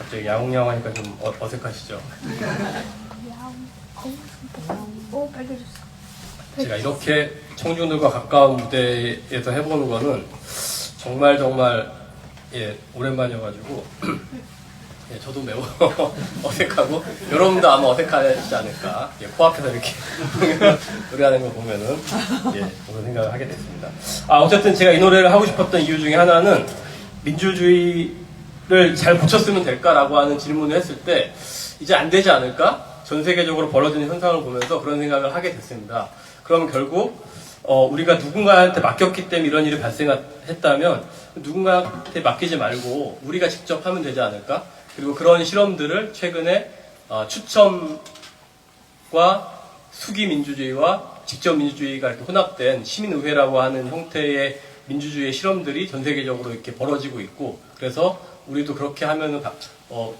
갑자기 야옹야옹 하니까 좀 어색하시죠? 오, 빨개졌어. 제가 이렇게 청중들과 가까운 무대에서 해보는 거는 정말 예, 오랜만이어가지고 예, 저도 매우 어색하고 여러분도 아마 어색하지 않을까. 예, 코앞에서 이렇게 노래하는 거 보면은 예, 그런 생각을 하게 됐습니다. 어쨌든 제가 이 노래를 하고 싶었던 이유 중에 하나는 민주주의를 잘 고쳤으면 될까라고 하는 질문을 했을 때 이제 안 되지 않을까? 전 세계적으로 벌어지는 현상을 보면서 그런 생각을 하게 됐습니다. 그럼 결국 우리가 누군가한테 맡겼기 때문에 이런 일이 발생했다면 누군가한테 맡기지 말고 우리가 직접 하면 되지 않을까? 그리고 그런 실험들을 최근에 추첨과 수기 민주주의와 직접 민주주의가 이렇게 혼합된 시민의회라고 하는 형태의 민주주의의 실험들이 전 세계적으로 이렇게 벌어지고 있고, 그래서 우리도 그렇게 하면은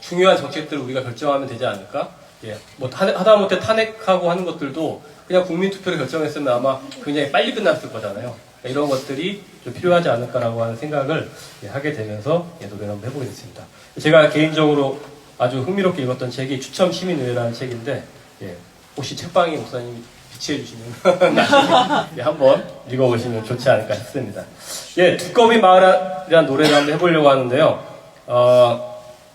중요한 정책들을 우리가 결정하면 되지 않을까? 예, 뭐 하다못해 탄핵하고 하는 것들도 그냥 국민투표를 결정했으면 아마 굉장히 빨리 끝났을 거잖아요. 그러니까 이런 것들이 좀 필요하지 않을까라고 하는 생각을 하게 되면서 노래를 한번 해보겠습니다. 제가 개인적으로 아주 흥미롭게 읽었던 책이 추첨 시민의회라는 책인데, 예, 혹시 책방에 목사님이 비치해 주시면 나중에 한번 읽어보시면 좋지 않을까 싶습니다. 예, 두꺼비 마을이라는 노래를 한번 해보려고 하는데요.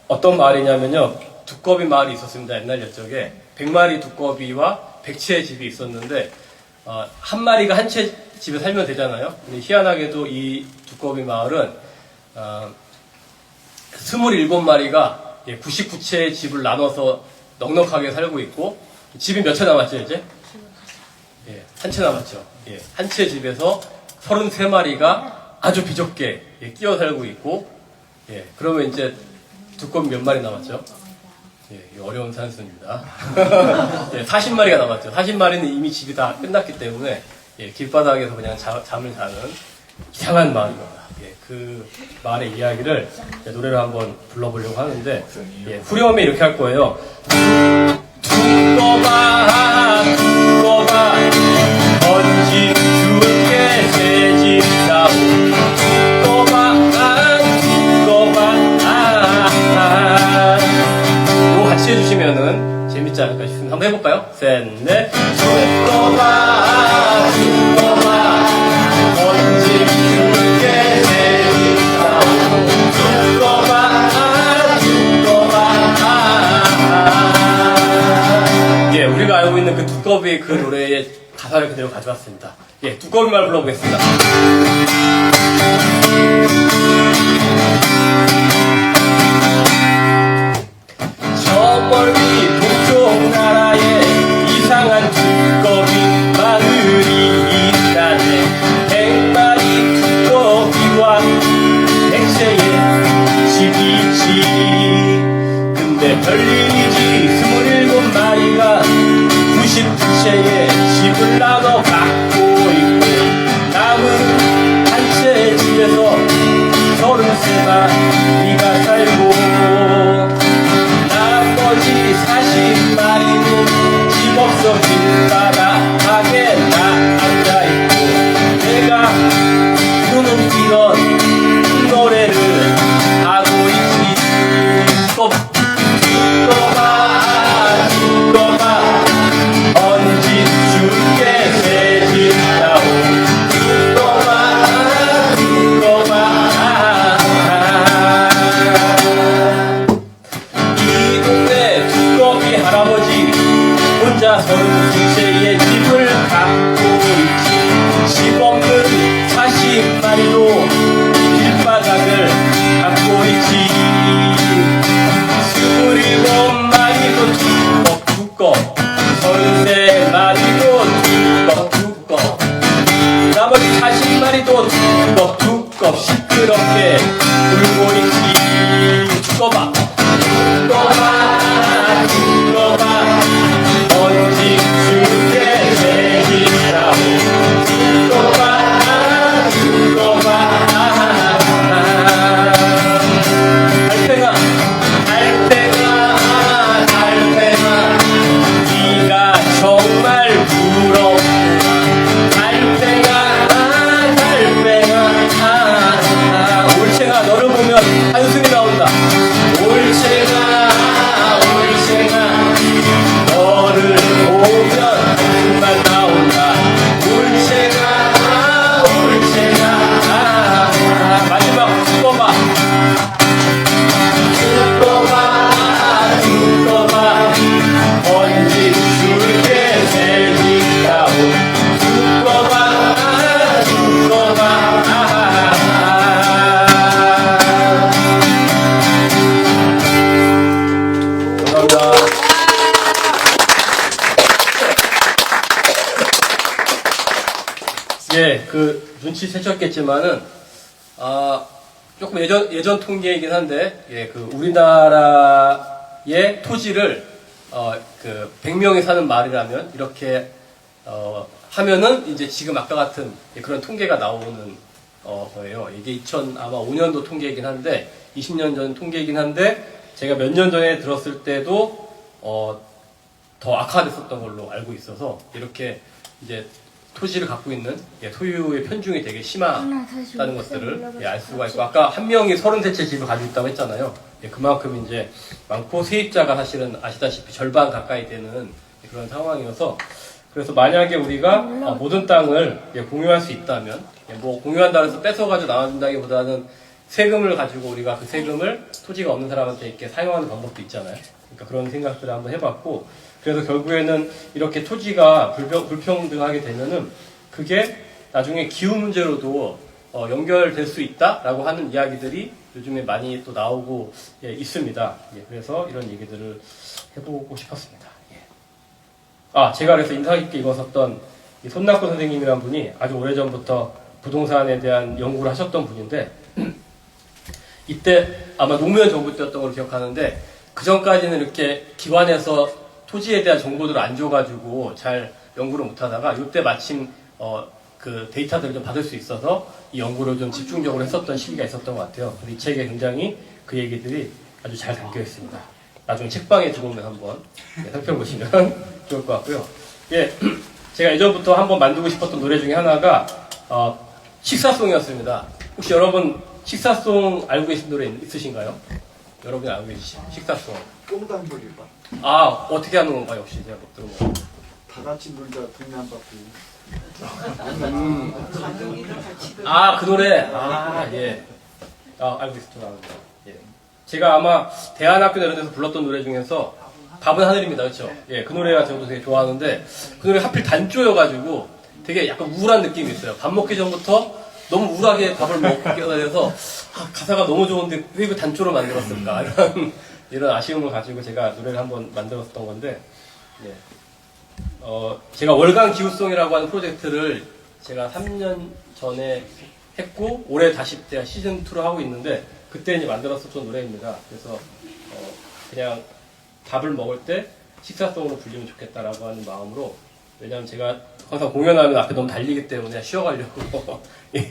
어떤 마을이냐면요, 두꺼비 마을이 있었습니다. 옛날 옛적에 100마리 두꺼비와 100채의 집이 있었는데 한 마리가 한 채 집에 살면 되잖아요. 근데 희한하게도 이 두꺼비 마을은 27마리가 99채의 집을 나눠서 넉넉하게 살고 있고, 집이 몇 채 남았죠 이제? 예, 한 채 남았죠. 예, 한 채 집에서 33마리가 아주 비좁게 끼어 살고 있고, 예, 그러면 이제 두꺼비 몇 마리 남았죠? 예, 어려운 산수입니다. 예, 40마리가 남았죠. 40마리는 이미 집이 다 끝났기 때문에 예, 길바닥에서 그냥 잠을 자는 이상한 마을입니다. 예, 그 마을의 이야기를 노래로 한번 불러보려고 하는데, 예, 후렴에 이렇게 할 거예요. 두꺼봐 두꺼봐 언제 줄게 새집다오 같이 해주시면은 재밌지 않을까 싶습니다. 한번 해볼까요? 셋, 넷. 두꺼봐, 두꺼봐, 언제 줄게 새집다오. 두꺼봐, 두꺼봐. 예, 우리가 알고 있는 그 두꺼비의 그 노래의 가사를 그대로 가져왔습니다. 예, 두꺼비 말 불러보겠습니다. 멀리 동쪽 나라에 이상한 두꺼비 마을이 있다네. 100마리 두꺼비와 100채의 집이지. 근데 별일이지. 27마리가 99채의 집을 나눠 갖고 있고, 남은 한 채의 집에서 33마리가 살고, 나머지 40마리는 집 없어 길바닥에 앉아있고, 내가 부르는 이런 노래를 하고 있지. 두꺼봐 두꺼봐 언제 줄게 새집다오. 두꺼봐 두꺼봐 할아버지 혼자 32채의 집을 갖고 있지. 집 없는 40마리도 길바닥을 갖고 있지. 27마리도 두꺼 33마리도 두꺼 나머지 40마리도 두꺼 시끄럽게 울고 있지. 두꺼봐 두꺼봐 두꺼봐 언제 줄게 새집다오. 두꺼봐 두꺼봐 달팽아 달팽아 달팽아 네가 정말 부러워. 달팽아 달팽아 올챙아 너를 보면 한숨이 나온다. 올챙아 두꺼봐 언제 줄게 새직다오 두꺼봐 감사합니다. 예, 눈치채셨겠지만은, 조금 예전 통계이긴 한데, 예, 우리나라의 토지를, 100명이 사는 마을이라면, 이렇게, 하면은, 이제 지금 아까 같은 그런 통계가 나오는, 거예요. 이게 아마 5년도 통계이긴 한데, 20년 전 통계이긴 한데, 제가 몇 년 전에 들었을 때도, 더 악화됐었던 걸로 알고 있어서, 이렇게, 이제, 토지를 갖고 있는 소유의 편중이 되게 심하다는 것들을 알 수가 있고, 아까 한 명이 33채 집을 가지고 있다고 했잖아요. 그만큼 이제 많고 세입자가 사실은 아시다시피 절반 가까이 되는 그런 상황이어서, 그래서 만약에 우리가 모든 땅을 공유할 수 있다면, 뭐 공유한다고 해서 뺏어가지고 나눠준다기보다는 세금을 가지고 우리가 그 세금을 토지가 없는 사람한테 이렇게 사용하는 방법도 있잖아요. 그러니까 그런 생각들을 한번 해봤고, 그래서 결국에는 이렇게 토지가 불평등하게 되면은 그게 나중에 기후 문제로도 연결될 수 있다라고 하는 이야기들이 요즘에 많이 또 나오고 있습니다. 그래서 이런 얘기들을 해보고 싶었습니다. 제가 그래서 인상 깊게 읽었었던 이 손낙구 선생님이란 분이 아주 오래전부터 부동산에 대한 연구를 하셨던 분인데, 이때 아마 노무현 정부 때였던 걸 기억하는데, 그 전까지는 이렇게 기관에서 토지에 대한 정보들을 안 줘가지고 잘 연구를 못 하다가, 이때 마침 그 데이터들을 좀 받을 수 있어서 이 연구를 좀 집중적으로 했었던 시기가 있었던 것 같아요. 이 책에 굉장히 그 얘기들이 아주 잘 담겨 있습니다. 나중에 책방에 들어오면 한번 살펴보시면 좋을 것 같고요. 제가 예전부터 한번 만들고 싶었던 노래 중에 하나가 식사송이었습니다. 혹시 여러분 식사송 알고 계신 노래 있으신가요? 여러분이 알고 계신 식사송. 꽁단돌이가 어떻게 하는 건가요? 혹시 제가 못 들은 거. 다 같이 놀자 동네 안 받고. 그 노래. 예. 알고 있었죠. 예. 제가 아마 대안학교 이런 데서 불렀던 노래 중에서 밥은 하늘입니다. 그렇죠? 예. 그 노래가 저도 되게 좋아하는데, 그 노래 하필 단조여가지고 되게 약간 우울한 느낌이 있어요. 밥 먹기 전부터 너무 우울하게 밥을 먹게 돼서 가사가 너무 좋은데 왜 이거 단조로 만들었을까 이런 아쉬움을 가지고 제가 노래를 한번 만들었던 건데, 제가 월간 기후송이라고 하는 프로젝트를 제가 3년 전에 했고, 올해 다시 제가 시즌2로 하고 있는데, 그때 이제 만들었었던 노래입니다. 그래서 그냥 밥을 먹을 때 식사송으로 불리면 좋겠다라고 하는 마음으로, 왜냐하면 제가 항상 공연하면 앞에 너무 달리기 때문에 쉬어가려고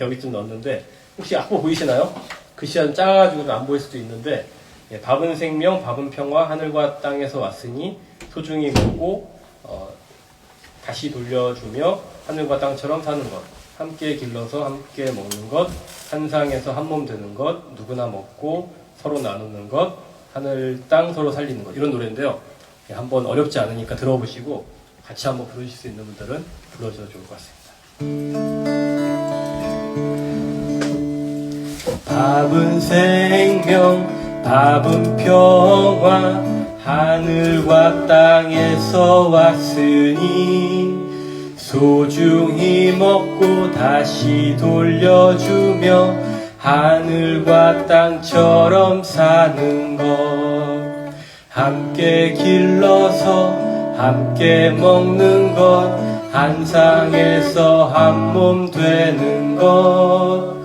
여기 좀 넣었는데, 혹시 악보 보이시나요? 글씨가 좀 작아가지고 안 보일 수도 있는데, 밥은 생명, 밥은 평화, 하늘과 땅에서 왔으니 소중히 먹고 다시 돌려주며 하늘과 땅처럼 사는 것, 함께 길러서 함께 먹는 것, 한 상에서 한 몸 되는 것, 누구나 먹고 서로 나누는 것, 하늘 땅 서로 살리는 것, 이런 노래인데요. 한번 어렵지 않으니까 들어보시고 같이 한번 부르실 수 있는 분들은 불러주셔도 좋을 것 같습니다. 밥은 생명, 밥은 평화, 하늘과 땅에서 왔으니 소중히 먹고 다시 돌려주며 하늘과 땅처럼 사는 것, 함께 길러서 함께 먹는 것, 한 상에서 한 몸 되는 것,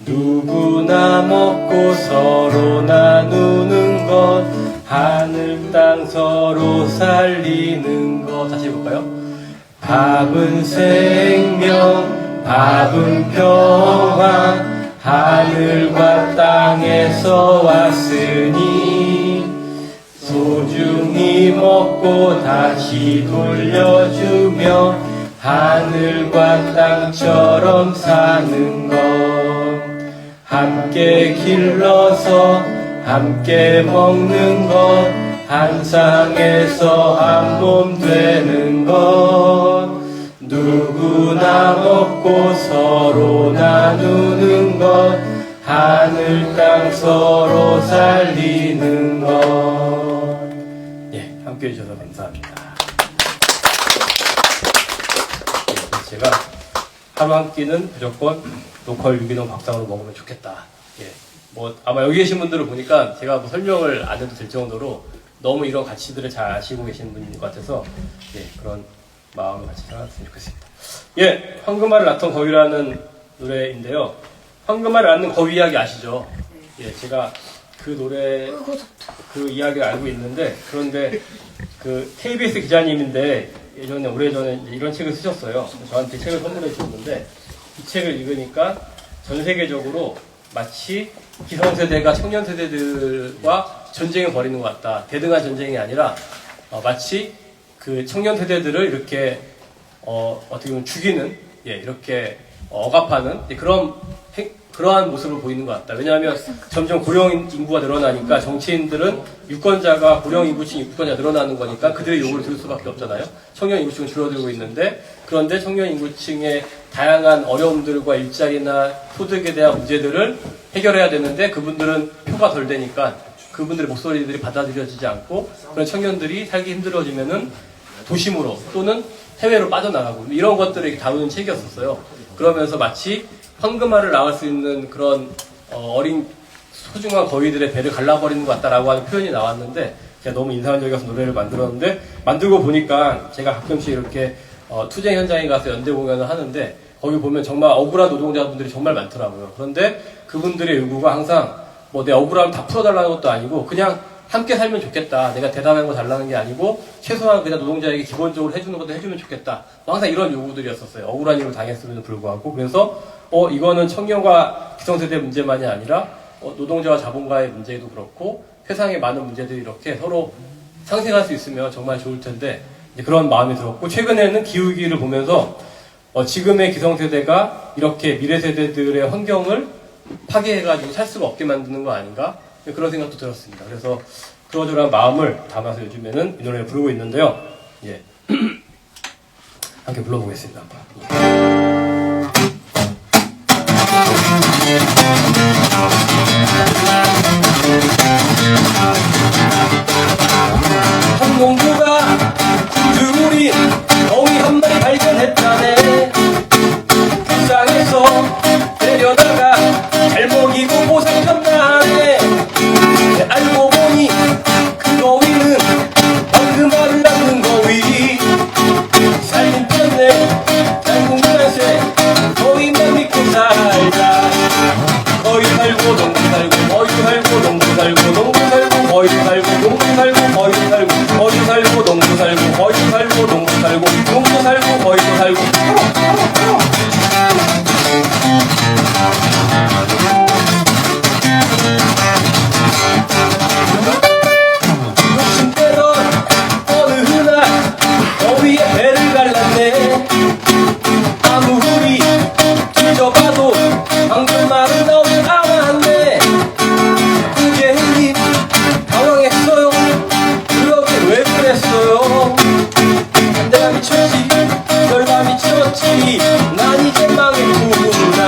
누구나 먹고 서로 나누는 것, 하늘 땅 서로 살리는 것. 다시 해볼까요? 밥은 생명, 밥은 평화, 하늘과 땅에서 왔으니 소중히 먹고 다시 돌려주며 하늘과 땅처럼 사는 것, 함께 길러서 함께 먹는 것, 한 상에서 한 몸 되는 것, 누구나 먹고 서로 나누는 것, 하늘 땅 서로 살리는 것. 예, 함께 해주셔서 감사합니다. 예, 제가 하루 한 끼는 무조건 로컬 유기농 밥상으로 먹으면 좋겠다. 예, 뭐 아마 여기 계신 분들을 보니까 제가 뭐 설명을 안 해도 될 정도로 너무 이런 가치들을 잘 아시고 계시는 분인 것 같아서 예, 그런 마음을 같이 살았으면 좋겠습니다. 예, 황금알을 낳던 거위라는 노래인데요. 황금알을 낳는 거위 이야기 아시죠? 예, 제가 그 노래 그 이야기를 알고 있는데, 그런데 그 KBS 기자님인데 예전에 오래전에 이런 책을 쓰셨어요. 저한테 책을 선물해 주셨는데, 이 책을 읽으니까 전 세계적으로 마치 기성세대가 청년세대들과 전쟁을 벌이는 것 같다. 대등한 전쟁이 아니라 마치 그 청년세대들을 이렇게 어떻게 보면 죽이는, 예, 이렇게 억압하는 그러한 모습을 보이는 것 같다. 왜냐하면 점점 고령 인구가 늘어나니까 정치인들은 유권자가 고령 인구층 유권자 늘어나는 거니까 그들의 요구를 들을 수밖에 없잖아요. 청년 인구층은 줄어들고 있는데, 그런데 청년 인구층의 다양한 어려움들과 일자리나 소득에 대한 문제들을 해결해야 되는데 그분들은 표가 덜 되니까 그분들의 목소리들이 받아들여지지 않고, 그런 청년들이 살기 힘들어지면은 도심으로 또는 해외로 빠져나가고, 이런 것들을 다루는 책이었었어요. 그러면서 마치 황금알을 낳을 수 있는 그런 어린 소중한 거위들의 배를 갈라버리는 것 같다라고 하는 표현이 나왔는데, 제가 너무 인상적이어서 노래를 만들었는데, 만들고 보니까 제가 가끔씩 이렇게 투쟁 현장에 가서 연대 공연을 하는데 거기 보면 정말 억울한 노동자분들이 정말 많더라고요. 그런데 그분들의 요구가 항상 뭐 내 억울함을 다 풀어달라는 것도 아니고 그냥 함께 살면 좋겠다. 내가 대단한 거 달라는 게 아니고 최소한 그냥 노동자에게 기본적으로 해주는 것도 해주면 좋겠다. 뭐 항상 이런 요구들이었었어요. 억울한 일을 당했음에도 불구하고. 그래서 이거는 청년과 기성세대 문제만이 아니라 노동자와 자본가의 문제도 그렇고 세상의 많은 문제들이 이렇게 서로 상생할 수 있으면 정말 좋을 텐데, 그런 마음이 들었고, 최근에는 기후위기를 보면서 지금의 기성세대가 이렇게 미래세대들의 환경을 파괴해가지고 살 수가 없게 만드는 거 아닌가? 그런 생각도 들었습니다. 그래서 그러저러한 마음을 담아서 요즘에는 이 노래를 부르고 있는데요. 예. 함께 불러보겠습니다. 항공부가 굶주린 거위 한 마리 발견했다네. 불쌍해서 데려다가 잘 먹이고 보살폈다네. 알고 보니 그 거위는 황금알을 낳는 거위. 살림편에 장군만세 거위만 믿고 살자. 거위 살고 농부 살고 거위 살고 농부 살고 농부 살고 거위 살고 농부 살고 거위 살고 거위 살고 농부 살고 거위 살고 농부 살고 농부 살고 거위도 살고. 욕심대로 어느 날 거위의 배를 갈랐네. 아무리 뒤져봐도 황금알은 나오지 않았네. 고객님 당황했어요. 그러게 왜 그랬어요? 내가 미쳤지, 열나 미쳤지. 난 이제 망했구나.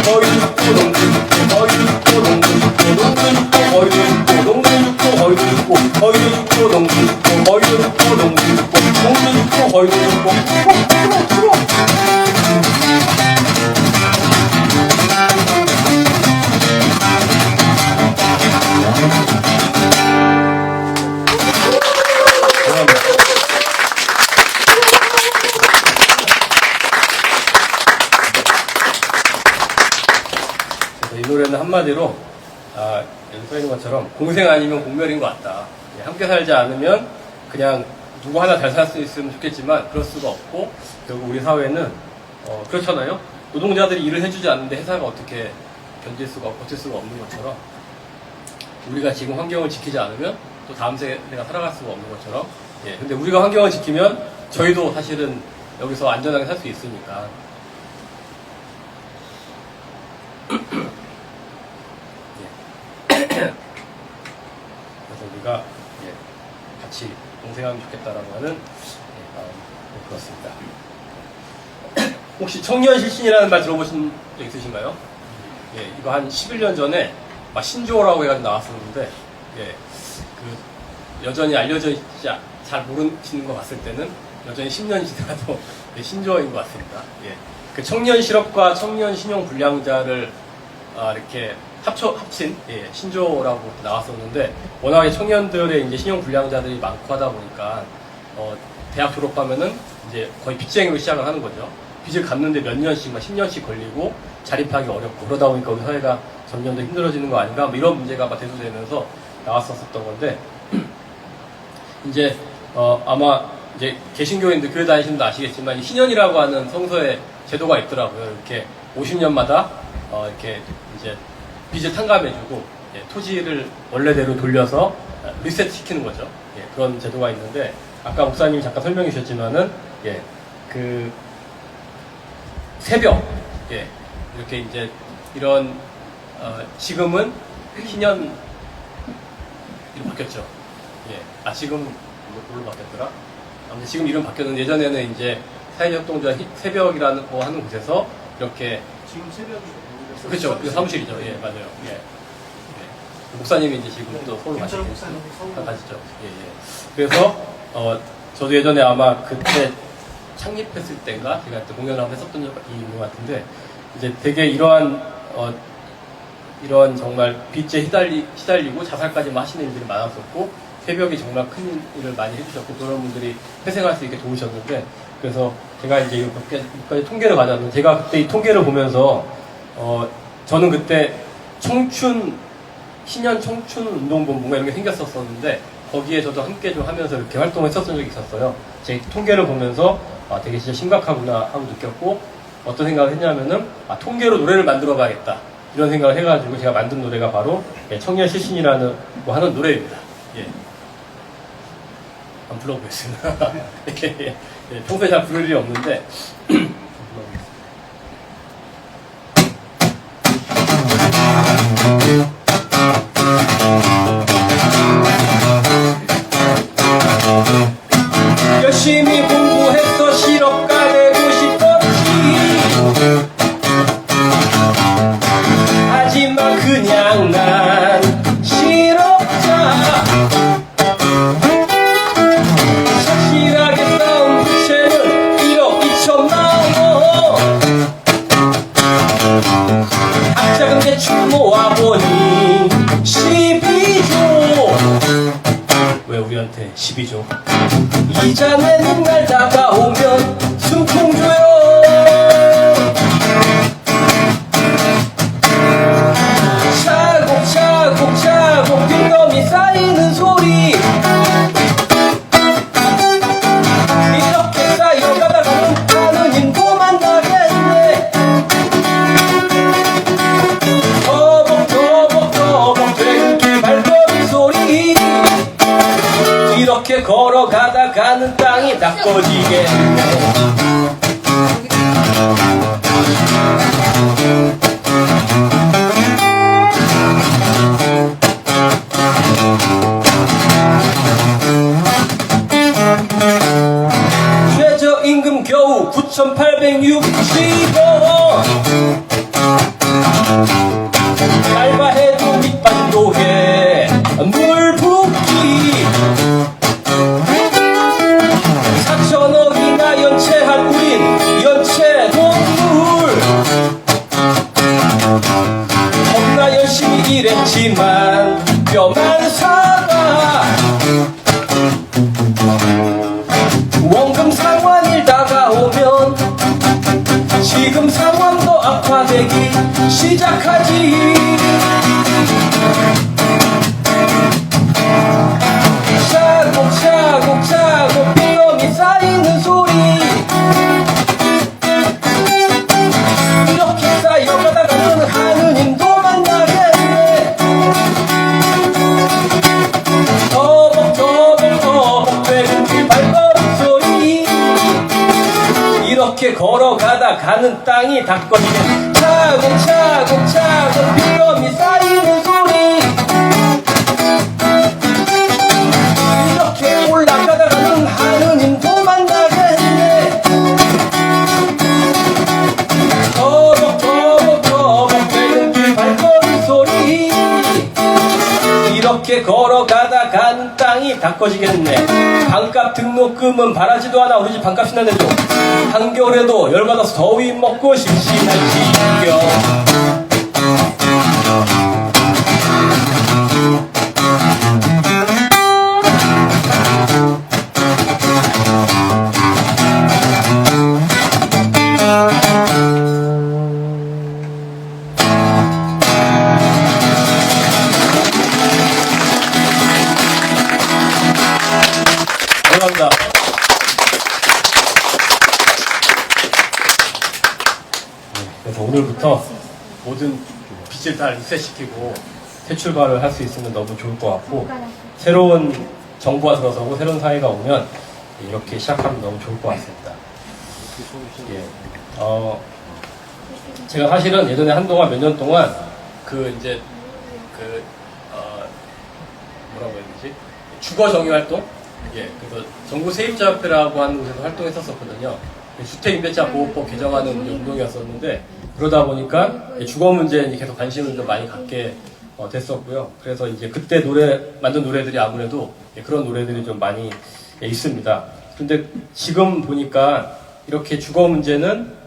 거위 죽고 농부 죽고 거위 죽고 농부 죽고 농부 죽고 거위도 죽고 농부 죽고 거위도 죽고 거위도 죽고 농부 죽고 거위도 죽고 농부 죽고 농부 죽고 거위도 죽고. 이 노래는 한마디로 여기 써있는 것처럼 공생 아니면 공멸인 것 같다. 함께 살지 않으면 그냥 누구 하나 잘 살 수 있으면 좋겠지만 그럴 수가 없고, 결국 우리 사회는 그렇잖아요. 노동자들이 일을 해주지 않는데 회사가 어떻게 견딜 수가 버틸 수가 없는 것처럼, 우리가 지금 환경을 지키지 않으면 또 다음 세대가 살아갈 수가 없는 것처럼, 예, 근데 우리가 환경을 지키면 저희도 사실은 여기서 안전하게 살 수 있으니까. 그래서 우리가 같이 동생하면 좋겠다라고 하는 마음이 그렇습니다. 혹시 청년 실신이라는 말 들어보신 적 있으신가요? 예, 이거 한 11년 전에 신조어라고 해가지고 나왔었는데, 예, 여전히 알려져 있지 잘 모르시는 거 봤을 때는 여전히 10년이 지나도 예, 신조어인 것 같습니다. 예, 그 청년 실업과 청년 신용 불량자를 이렇게 합친 예, 신조어라고 나왔었는데, 워낙에 청년들의 이제 신용 불량자들이 많고 하다 보니까 대학 졸업하면은 이제 거의 빚쟁이로 시작을 하는 거죠. 빚을 갚는데 몇 년씩, 막 10년씩 걸리고 자립하기 어렵고, 그러다 보니까 우리 사회가 점점 더 힘들어지는 거 아닌가, 뭐 이런 문제가 막 대두되면서 나왔었던 건데, 이제 아마 이제 개신교인들 교회 다니시는 분도 아시겠지만, 이 신년이라고 하는 성서의 제도가 있더라고요. 이렇게 50년마다 이렇게 이제 빚을 탕감해주고, 예, 토지를 원래대로 돌려서 리셋 시키는 거죠. 예, 그런 제도가 있는데, 아까 목사님이 잠깐 설명해 주셨지만은, 예, 그 새벽, 예, 이렇게 이제 이런 지금은 희년으로 바뀌었죠. 예, 지금 뭘로 바뀌었더라? 아무튼 지금 이름 바뀌었는데, 예전에는 이제 사회협동조합 새벽이라는 거 하는 곳에서 이렇게 지금 새벽이 그렇죠. 그 사무실이죠. 예, 맞아요. 예. 예. 목사님이 이제 지금 또 서울 김철 가시죠. 목사님 서울 가시죠. 예, 예. 그래서 저도 예전에 아마 그때 창립했을 때인가 제가 그때 공연을 한번 했었던 적이 있는 것 같은데, 이제 되게 이러한 정말 빚에 시달리고 자살까지 하시는 일들이 많았었고, 새벽에 정말 큰 일을 많이 해주셨고, 그런 분들이 회생할 수 있게 도우셨는데, 그래서 제가 이제 이것까지 통계를 가져왔는데, 제가 그때 이 통계를 보면서 저는 그때 신년 청춘 운동본부가 이런 게 생겼었는데, 거기에 저도 함께 좀 하면서 이렇게 활동을 했었던 적이 있었어요. 제 통계를 보면서 되게 진짜 심각하구나 하고 느꼈고, 어떤 생각을 했냐면은 통계로 노래를 만들어 봐야겠다 이런 생각을 해가지고 제가 만든 노래가 바로 청년 실신이라는 하는 노래입니다. 예. 한번 불러보겠습니다. 예, 평소에 잘 부를 일이 없는데 열심히 공부해서 실업가 되고 싶었지. 하지만 그냥 난 실업자. 착실하게 쌓은 부채는 1억 2천만 원. 학자금 대출 모아보니 12조. 왜 우리한테 12조? 이자 내는 날 다가오면 숨통 줘요. 차곡차곡 빈덤이 쌓이는 소리. 이렇게 쌓여가다가는 하느님도 만나겠네. 터벅터벅 되는 발걸음 소리. 이렇게 걸어가다가는 땅이 다 꺼지겠네. 최저임금 겨우 9,860원. 알바해도 밑반도 해 물 붓기. 4천억이나 연체한 우린 연체 동물. 겁나 열심히 일했지만 뼈만 사가. 원금 상환 일 다가오면 지금 상황도 악화되기 시작하지. 차곡차곡 빈덤이 쌓이는 소리. 이렇게 쌓여가다가는 하느님도 만나겠네. 터벅터벅 되는 길 발걸음 소리. 이렇게 걸어가다가는 땅이 다 꺼지네. 차곡차곡 빈덤이 쌓이는 소리. 이렇게 올라가다가는 하느님도 만나겠네. 터벅터벅 되는 길 이렇게 걸어가다 간 땅이 다 꺼지겠네. 반값 등록금은 바라지도 않아. 우리 집 반값이나 내줘. 한겨울에도 열받아서 더위 먹고 심심할 지경. 감사합니다. 그래서 오늘부터 모든 빚을 다 리셋시키고 새 출발을 할 수 있으면 너무 좋을 것 같고, 새로운 정부가 들어서고 새로운 사회가 오면 이렇게 시작하면 너무 좋을 것 같습니다. 예. 제가 사실은 예전에 한동안 몇 년 동안 뭐라고 해야 되지? 주거 정의 활동? 예, 그래서 정부 세입자협회라고 하는 곳에서 활동했었거든요. 주택임대차 보호법 개정하는 운동이었었는데, 그러다 보니까 주거 문제에 계속 관심을 좀 많이 갖게 됐었고요. 그래서 이제 그때 만든 노래들이 아무래도 그런 노래들이 좀 많이 있습니다. 근데 지금 보니까 이렇게 주거 문제는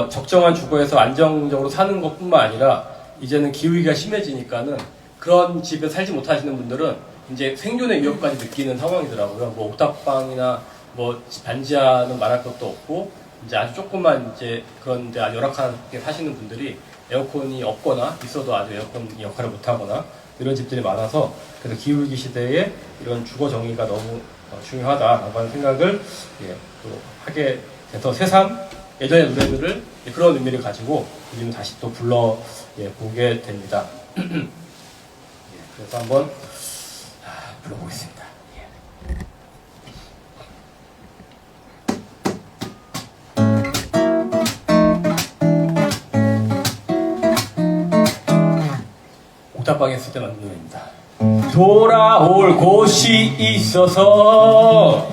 적정한 주거에서 안정적으로 사는 것뿐만 아니라 이제는 기후위기가 심해지니까는 그런 집에 살지 못하시는 분들은 이제 생존의 위협까지 느끼는 상황이더라고요. 뭐 옥탑방이나 뭐 반지하는 말할 것도 없고, 이제 아주 조금만 이제 그런데 아주 열악하게 사시는 분들이 에어컨이 없거나 있어도 아주 에어컨 역할을 못하거나 이런 집들이 많아서, 그래서 기후위기 시대에 이런 주거 정의가 너무 중요하다라고 하는 생각을 또 하게 돼서 새삼 예전의 노래들을 그런 의미를 가지고 요즘 다시 또 보게 됩니다. 그래서 한번 불러보겠습니다. 옥탑방에 있을 때 만든 노래입니다. 돌아올 곳이 있어서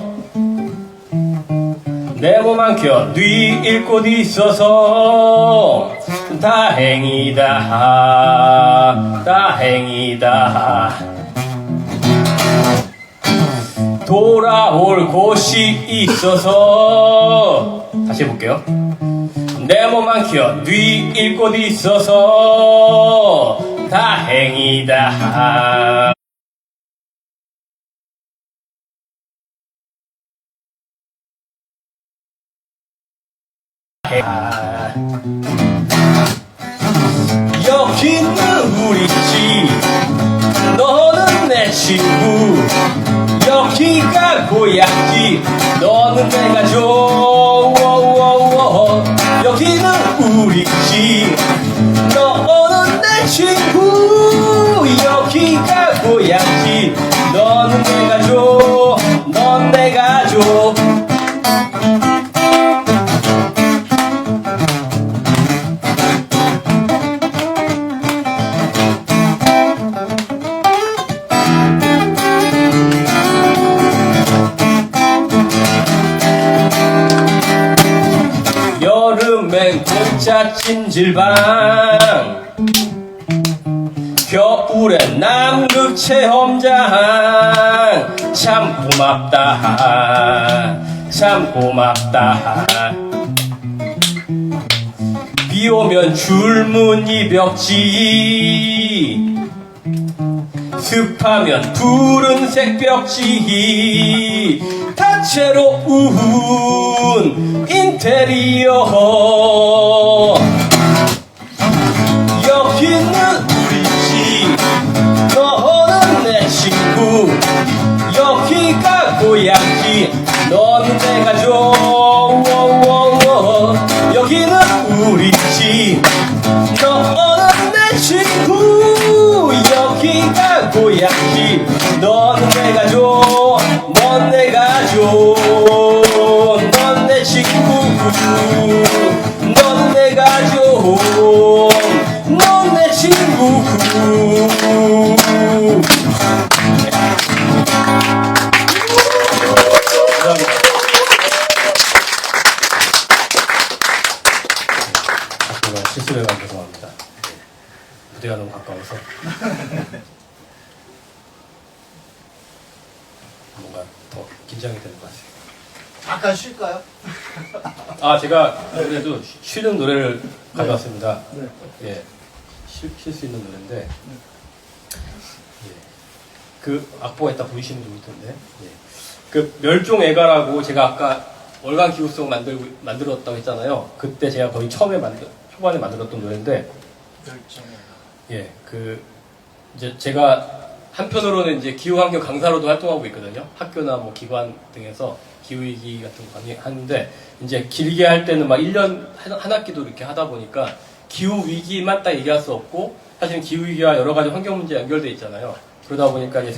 내 몸 한켠 뉘일 곳 있어서 다행이다 다행이다. 돌아올 곳이 있어서, 다시 해볼게요. 내 몸 한켠 뉘일 곳 있어서 다행이다. 여기는 우리 집, 너는 내 친구. 여기가 고향집, 너는 내 가족. 여기는 우리 집, 너는 내 친구. 여기가 고향집, 너는 내 가족. 넌 내 가족. 여름엔 공짜 찜질방, 겨울엔 남극 체험장. 참 고맙다 참 고맙다. 비 오면 줄무늬 벽지, 습하면 푸른색 벽지. 다채로운 인테리어. 여기는 우리 집, 너는 내 친구. 여기가 고향집, 너는 내 가족. 여기는 우리 집, 너는 내 친구. 여기가 고향집, 너는 내 가족. 넌 내 가족. 넌 내 친구. 넌 내 가족. 넌 내 친구. 긴장이 되는 것 같아요. 잠깐 쉴까요? 아, 제가 그래도 쉬는 노래를 가져왔습니다. 네. 예, 쉴 수 있는 노래인데, 예, 그 악보가 있다 보이시는 분 텐데, 예. 그 멸종애가라고 제가 아까 월간 기후송 만들었다고 했잖아요. 그때 제가 거의 초반에 만들었던 노래인데, 예, 이제 제가 한편으로는 이제 기후환경 강사로도 활동하고 있거든요. 학교나 뭐 기관 등에서 기후위기 같은 거 강의하는데, 이제 길게 할 때는 막 1년 한 학기도 이렇게 하다 보니까 기후위기만 딱 얘기할 수 없고, 사실은 기후위기와 여러 가지 환경 문제 연결돼 있잖아요. 그러다 보니까 이제